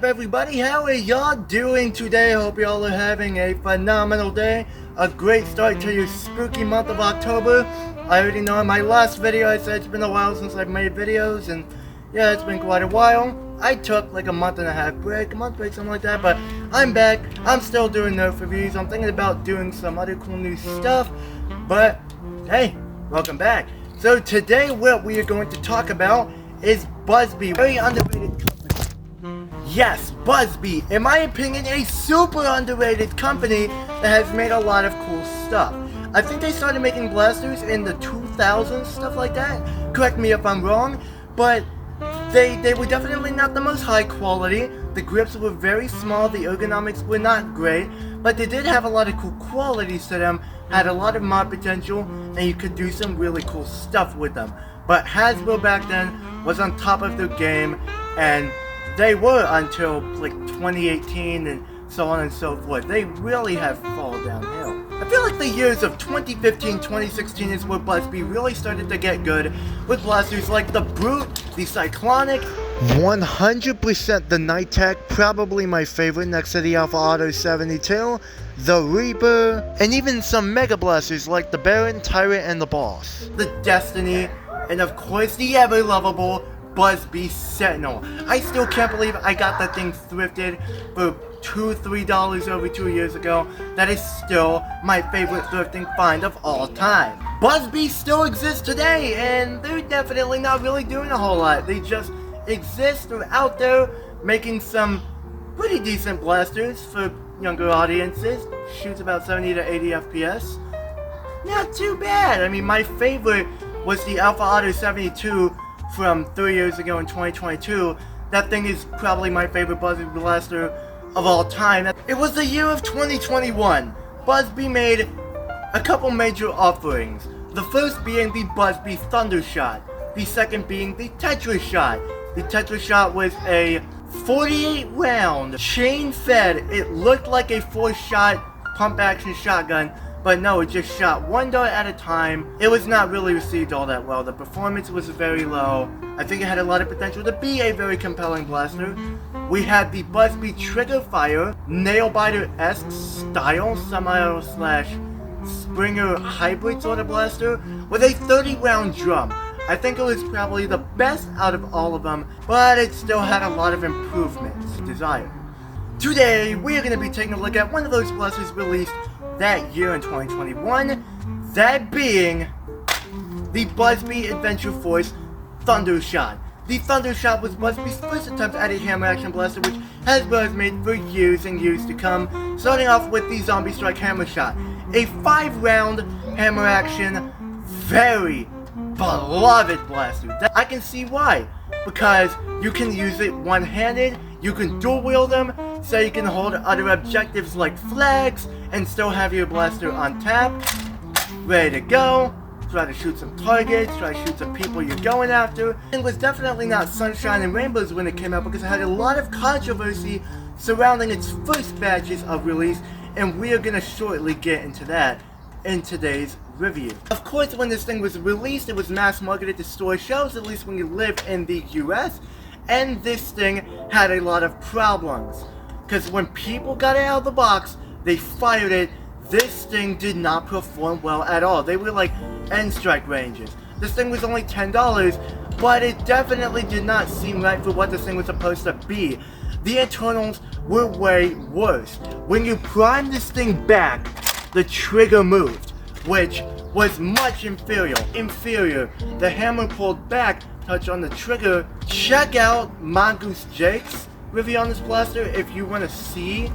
up, everybody? How are y'all doing today? Hope y'all are having a phenomenal day. A great start to your spooky month of October. I already know in my last video I said it's been a while since I've made videos, and yeah, it's been quite a while. I took like a month and a half break, something like that, but I'm back. I'm still doing Nerf reviews. I'm thinking about doing some other cool new stuff, but hey, welcome back. So today what we are going to talk about is Buzzbee, very underrated company. Yes, Buzzbee, in my opinion, a super underrated company that has made a lot of cool stuff. I think they started making blasters in the 2000s, stuff like that. Correct me if I'm wrong, but they were definitely not the most high quality. The grips were very small, the ergonomics were not great, but they did have a lot of cool qualities to them, had a lot of mod potential, and you could do some really cool stuff with them. But Hasbro back then was on top of their game, and they were until like 2018 and so on and so forth. They really have fallen downhill. I feel like the years of 2015, 2016 is where Buzzbee really started to get good with blasters like the Brute, the Cyclonic, 100% the Night Tech, probably my favorite next to the Alpha Auto 72, the Reaper, and even some Mega Blasters like the Baron, Tyrant, and the Boss. The Destiny, and of course the ever-lovable Buzzbee Sentinel. I still can't believe I got that thing thrifted for $2-3 over 2 years ago. That is still my favorite thrifting find of all time. Buzzbee still exists today, and they're definitely not really doing a whole lot. They just exist. They're out there making some pretty decent blasters for younger audiences. Shoots about 70 to 80 FPS. Not too bad. I mean, my favorite was the Alpha Auto 72 from 3 years ago in 2022. That thing is probably my favorite Buzzbee blaster of all time. It was the year of 2021. Buzzbee made a couple major offerings. The first being the Buzzbee Thundershot. The second being the Tetra Shot. The Tetra Shot was a 48 round chain fed. It looked like a 4-shot pump action shotgun, but no, it just shot one dart at a time. It was not really received all that well. The performance was very low. I think it had a lot of potential to be a very compelling blaster. We had the Buzzbee Trigger Fire, nail-biter-esque style, semi-/Springer hybrid sort of blaster, with a 30-round drum. I think it was probably the best out of all of them, but it still had a lot of improvements desired. Today, we are going to be taking a look at one of those blasters released that year in 2021, that being the Buzzbee Adventure Force Thundershot. The Thundershot was Buzzbee's first attempt at a hammer action blaster, which Hasbro has made for years and years to come, starting off with the Zombie Strike Hammer Shot, a 5-round hammer action, very beloved blaster. I can see why, because you can use it one-handed, you can dual wield them, so you can hold other objectives like flags, and still have your blaster on tap, ready to go, try to shoot some targets, try to shoot some people you're going after. It was definitely not sunshine and rainbows when it came out, because it had a lot of controversy surrounding its first batches of release, and we are going to shortly get into that in today's review. Of course, when this thing was released, it was mass marketed to store shelves, at least when you live in the US, and this thing had a lot of problems. Because when people got it out of the box, they fired it. This thing did not perform well at all. They were like end strike ranges. This thing was only $10, but it definitely did not seem right for what this thing was supposed to be. The internals were way worse. When you primed this thing back, the trigger moved, which was much inferior. The hammer pulled back, touch on the trigger. Check out Mongoose Jake's review on this blaster if you want to see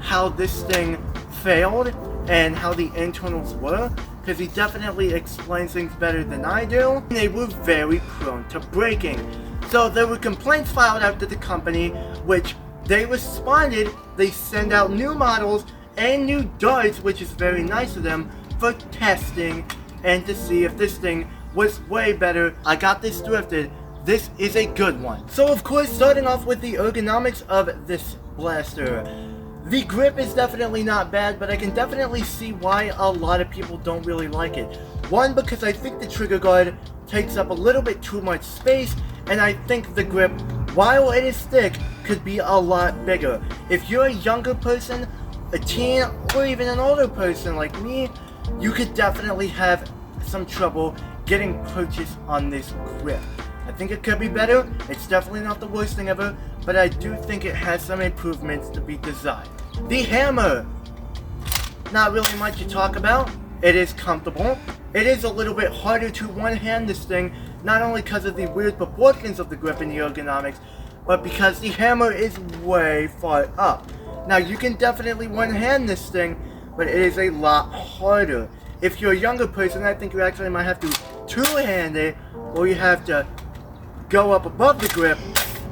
how this thing failed and how the internals were, because he definitely explains things better than I do. They were very prone to breaking. So there were complaints filed out to the company, which they responded. They send out new models and new darts, which is very nice of them, for testing and to see if this thing was way better. I got this thrifted. This is a good one. So of course, starting off with the ergonomics of this blaster. The grip is definitely not bad, but I can definitely see why a lot of people don't really like it. One, because I think the trigger guard takes up a little bit too much space, and I think the grip, while it is thick, could be a lot bigger. If you're a younger person, a teen, or even an older person like me, you could definitely have some trouble getting purchase on this grip. I think it could be better. It's definitely not the worst thing ever, but I do think it has some improvements to be desired. The hammer. Not really much to talk about. It is comfortable. It is a little bit harder to one-hand this thing, not only because of the weird proportions of the grip and the ergonomics, but because the hammer is way far up. Now you can definitely one-hand this thing, but it is a lot harder. If you're a younger person, I think you actually might have to two-hand it, or you have to go up above the grip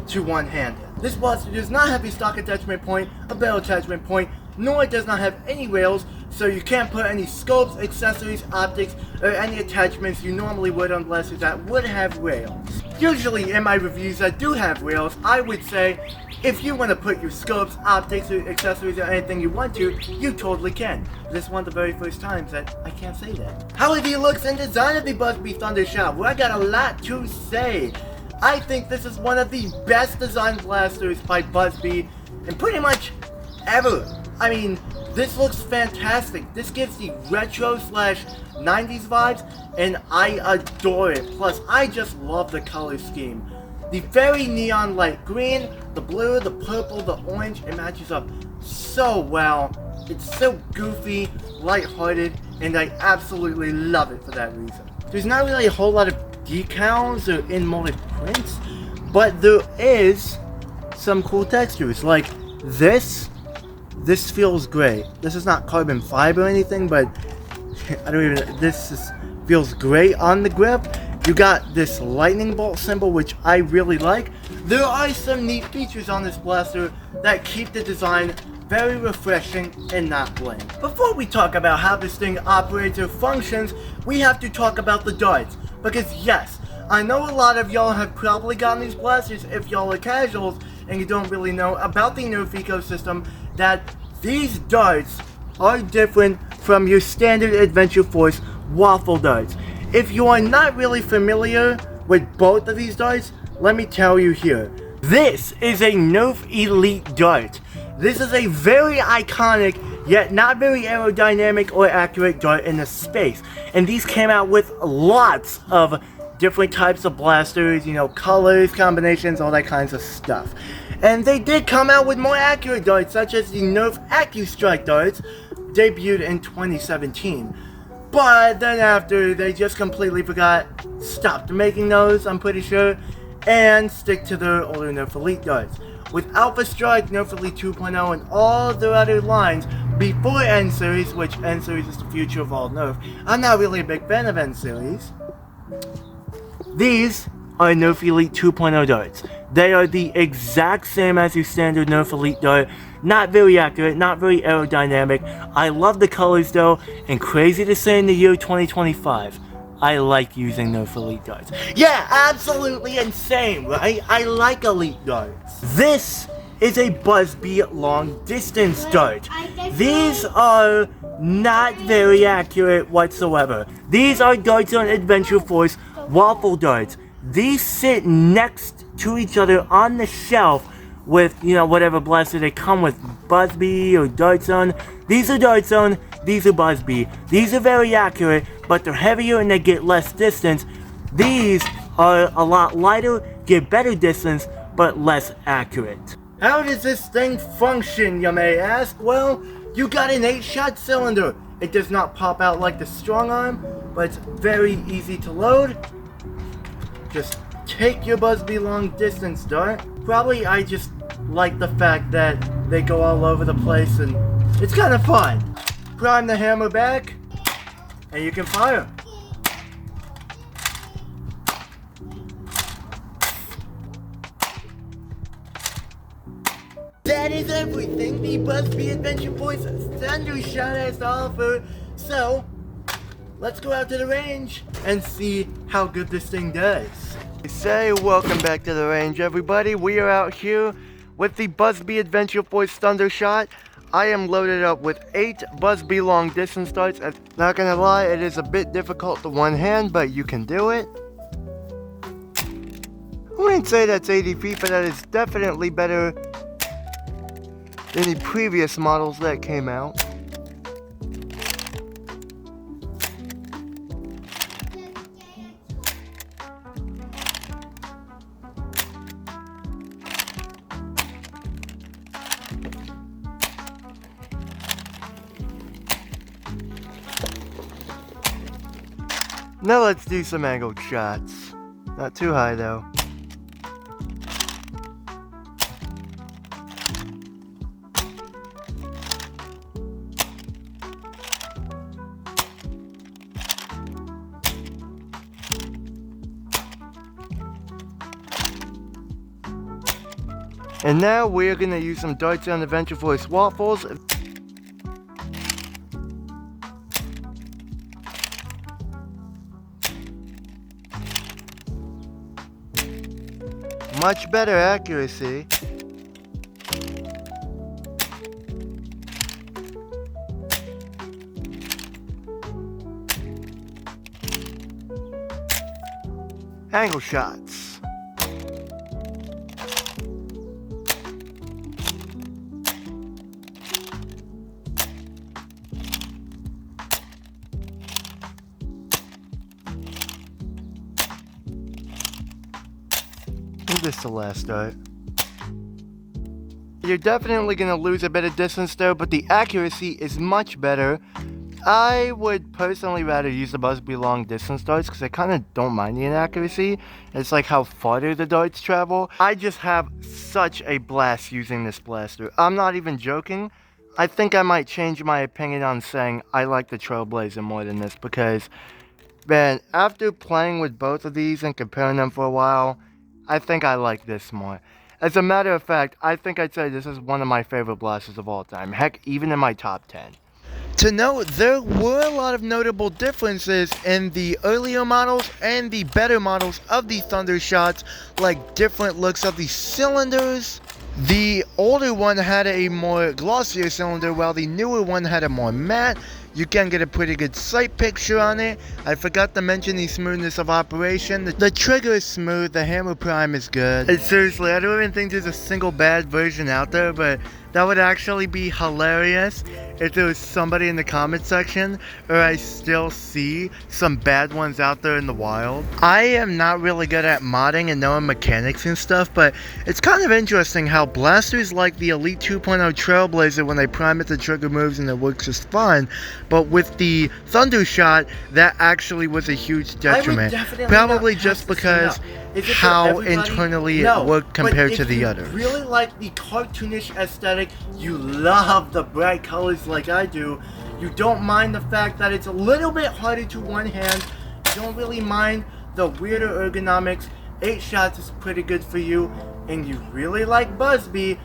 to one-hand it. This blaster does not have a stock attachment point, a barrel attachment point, nor it does not have any rails, so you can't put any scopes, accessories, optics, or any attachments you normally would on blasters that would have rails. Usually in my reviews that do have rails, I would say if you want to put your scopes, optics, or accessories, or anything you want to, you totally can. This is one of the very first times that I can't say that. How are the looks and design of the Buzzbee Thundershot? Well, I got a lot to say. I think this is one of the best designed blasters by Buzzbee and pretty much ever. I mean, this looks fantastic. This gives the retro/90s vibes, and I adore it. Plus, I just love the color scheme. The very neon light green, the blue, the purple, the orange, it matches up so well. It's so goofy, lighthearted, and I absolutely love it for that reason. There's not really a whole lot of decals or in-molded prints, but there is some cool textures. Like this feels great. This is not carbon fiber or anything, but feels great on the grip. You got this lightning bolt symbol, which I really like. There are some neat features on this blaster that keep the design very refreshing and not bland. Before we talk about how this thing operates or functions, we have to talk about the darts. Because yes, I know a lot of y'all have probably gotten these blasters if y'all are casuals and you don't really know about the Nerf ecosystem, that these darts are different from your standard Adventure Force waffle darts. If you are not really familiar with both of these darts, let me tell you here. This is a Nerf Elite dart. This is a very iconic, yet not very aerodynamic or accurate dart in the space. And these came out with lots of different types of blasters, you know, colors, combinations, all that kinds of stuff. And they did come out with more accurate darts, such as the Nerf AccuStrike darts, debuted in 2017. But then after, they just completely stopped making those, I'm pretty sure, and stick to their older Nerf Elite darts. With Alpha Strike, Nerf Elite 2.0, and all their other lines before N-Series, which N-Series is the future of all Nerf. I'm not really a big fan of N-Series. These are Nerf Elite 2.0 darts. They are the exact same as your standard Nerf Elite dart. Not very accurate, not very aerodynamic. I love the colors though, and crazy to say in the year 2025, I like using Nerf Elite darts. Yeah, absolutely insane, right? I like Elite darts. This is a Buzzbee long distance dart. These are not very accurate whatsoever. These are darts on Adventure Force waffle darts. These sit next to each other on the shelf with, you know, whatever blaster they come with, Buzzbee or Dart Zone. These are Dart Zone, these are Buzzbee. These are very accurate, but they're heavier and they get less distance. These are a lot lighter, get better distance, but less accurate. How does this thing function, you may ask? Well, you got an 8-shot cylinder. It does not pop out like the Strong Arm, but it's very easy to load. Just take your Buzzbee long distance dart. Probably I just like the fact that they go all over the place and it's kind of fun. Prime the hammer back and you can fire. That is everything the Buzzbee Adventure Force Thundershot has to offer. So, let's go out to the range and see how good this thing does. Say welcome back to the range, everybody. We are out here with the Buzzbee Adventure Force Thundershot. I am loaded up with 8 Buzzbee long distance darts. And not gonna lie, it is a bit difficult to one hand, but you can do it. wouldn't say that's 80 feet, but that is definitely better than the previous models that came out. Now let's do some angled shots. Not too high though. And now we're gonna use some darts on the Venture Force waffles. Much better accuracy. Angle shots. This is the last dart. You're definitely going to lose a bit of distance though, but the accuracy is much better. I would personally rather use the Buzzbee long distance darts because I kind of don't mind the inaccuracy. It's like how farther the darts travel. I just have such a blast using this blaster. I'm not even joking. I think I might change my opinion on saying I like the Trailblazer more than this because, man, after playing with both of these and comparing them for a while, I think I like this more. As a matter of fact, I think I'd say this is one of my favorite blasters of all time. Heck, even in my top 10. To note, there were a lot of notable differences in the earlier models and the better models of the Thundershots, like different looks of the cylinders. The older one had a more glossier cylinder, while the newer one had a more matte. You can get a pretty good sight picture on it. I forgot to mention the smoothness of operation. The trigger is smooth, the hammer prime is good. And seriously, I don't even think there's a single bad version out there, but that would actually be hilarious if there was somebody in the comment section, or I still see some bad ones out there in the wild. I am not really good at modding and knowing mechanics and stuff, but it's kind of interesting how blasters like the Elite 2.0 Trailblazer, when they prime it, the trigger moves and it works just fine, but with the Thundershot, that actually was a huge detriment. Probably just because how internally it worked compared to the others. If you really like the cartoonish aesthetic, you love the bright colors like I do, you don't mind the fact that it's a little bit harder to one hand, you don't really mind the weirder ergonomics, 8 shots is pretty good for you, and you really like Buzzbee,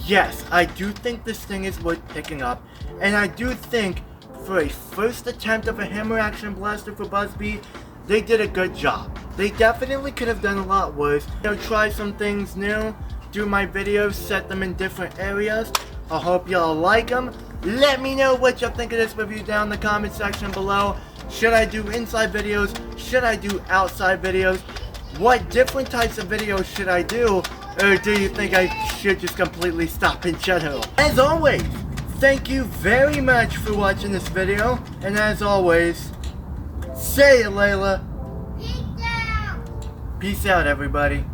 yes, I do think this thing is worth picking up, and I do think for a first attempt of a hammer action blaster for Buzzbee, they did a good job. They definitely could have done a lot worse. Try some things new, do my videos, set them in different areas. I hope y'all like them. Let me know what y'all think of this review down in the comment section below. Should I do inside videos? Should I do outside videos? What different types of videos should I do? Or do you think I should just completely stop in general? As always, thank you very much for watching this video. And as always, say it, Layla. Peace out, everybody.